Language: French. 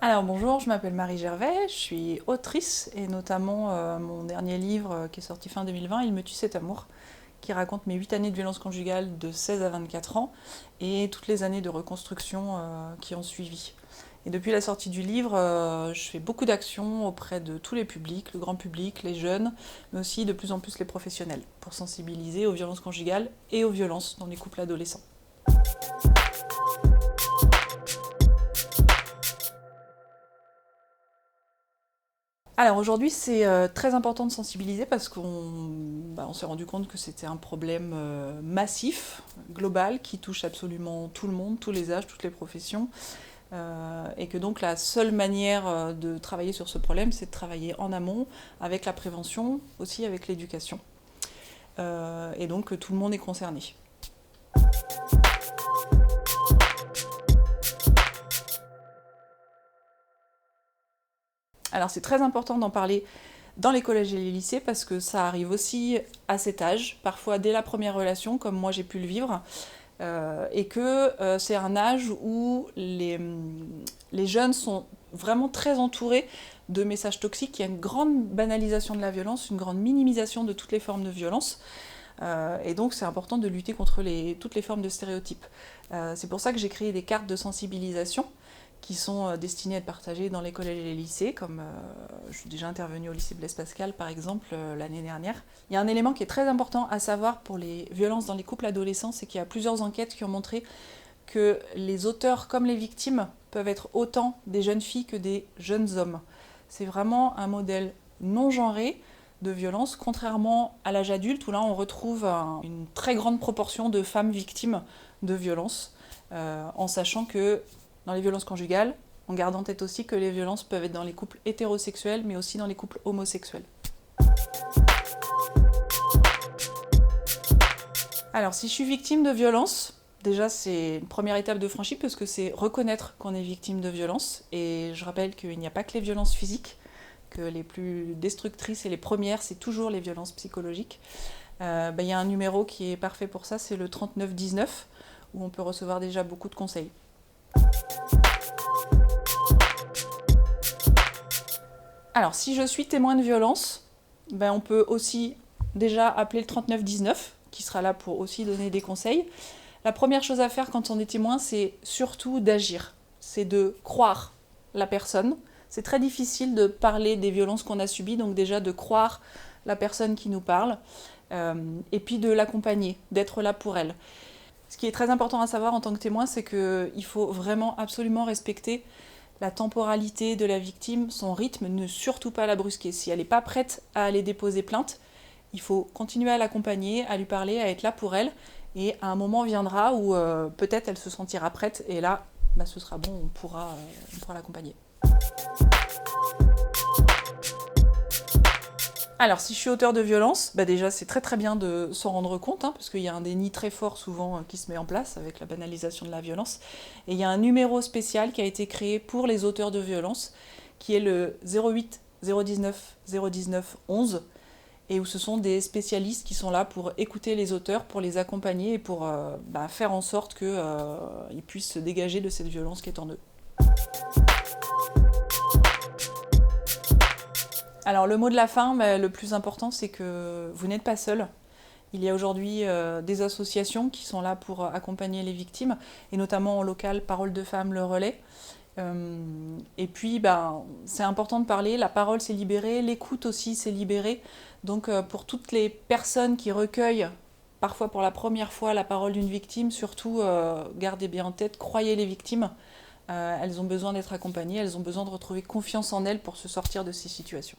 Alors bonjour, je m'appelle Marie Gervais, je suis autrice et notamment mon dernier livre qui est sorti fin 2020, Il me tue cet amour, qui raconte mes 8 années de violence conjugale de 16 à 24 ans et toutes les années de reconstruction qui ont suivi. Et depuis la sortie du livre, je fais beaucoup d'actions auprès de tous les publics, le grand public, les jeunes, mais aussi de plus en plus les professionnels, pour sensibiliser aux violences conjugales et aux violences dans les couples adolescents. Alors aujourd'hui, c'est très important de sensibiliser parce qu'on s'est rendu compte que c'était un problème massif, global, qui touche absolument tout le monde, tous les âges, toutes les professions, et que donc la seule manière de travailler sur ce problème, c'est de travailler en amont, avec la prévention, aussi avec l'éducation, et donc que tout le monde est concerné. Alors c'est très important d'en parler dans les collèges et les lycées parce que ça arrive aussi à cet âge, parfois dès la première relation, comme moi j'ai pu le vivre, et que c'est un âge où les jeunes sont vraiment très entourés de messages toxiques. Il y a une grande banalisation de la violence, une grande minimisation de toutes les formes de violence. Et donc c'est important de lutter contre toutes les formes de stéréotypes. C'est pour ça que j'ai créé des cartes de sensibilisation qui sont destinées à être partagées dans les collèges et les lycées, comme je suis déjà intervenue au lycée Blaise Pascal par exemple l'année dernière. Il y a un élément qui est très important à savoir pour les violences dans les couples adolescents, c'est qu'il y a plusieurs enquêtes qui ont montré que les auteurs comme les victimes peuvent être autant des jeunes filles que des jeunes hommes. C'est vraiment un modèle non genré de violence, contrairement à l'âge adulte où là on retrouve une très grande proportion de femmes victimes de violences, en sachant que dans les violences conjugales, en gardant en tête aussi que les violences peuvent être dans les couples hétérosexuels, mais aussi dans les couples homosexuels. Alors, si je suis victime de violence, déjà c'est une première étape de franchie parce que c'est reconnaître qu'on est victime de violence. Et je rappelle qu'il n'y a pas que les violences physiques, que les plus destructrices et les premières, c'est toujours les violences psychologiques. Y a un numéro qui est parfait pour ça, c'est le 3919, où on peut recevoir déjà beaucoup de conseils. Alors, si je suis témoin de violence, on peut aussi déjà appeler le 3919, qui sera là pour aussi donner des conseils. La première chose à faire quand on est témoin, c'est surtout d'agir. C'est de croire la personne. C'est très difficile de parler des violences qu'on a subies, donc déjà de croire la personne qui nous parle, et puis de l'accompagner, d'être là pour elle. Ce qui est très important à savoir en tant que témoin, c'est qu'il faut vraiment absolument respecter la temporalité de la victime, son rythme, ne surtout pas la brusquer. Si elle n'est pas prête à aller déposer plainte, il faut continuer à l'accompagner, à lui parler, à être là pour elle. Et à un moment viendra où peut-être elle se sentira prête et là, ce sera bon, on pourra l'accompagner. Alors, si je suis auteur de violence, déjà c'est très très bien de s'en rendre compte, parce qu'il y a un déni très fort souvent qui se met en place avec la banalisation de la violence. Et il y a un numéro spécial qui a été créé pour les auteurs de violence, qui est le 08 019 019 11, et où ce sont des spécialistes qui sont là pour écouter les auteurs, pour les accompagner et pour faire en sorte qu'ils puissent se dégager de cette violence qui est en eux. Alors le mot de la fin, le plus important, c'est que vous n'êtes pas seul. Il y a aujourd'hui des associations qui sont là pour accompagner les victimes, et notamment en local, Parole de Femmes, Le Relais. Et puis, c'est important de parler, la parole s'est libérée, l'écoute aussi s'est libérée. Donc pour toutes les personnes qui recueillent, parfois pour la première fois, la parole d'une victime, surtout gardez bien en tête, croyez les victimes. Elles ont besoin d'être accompagnées, elles ont besoin de retrouver confiance en elles pour se sortir de ces situations.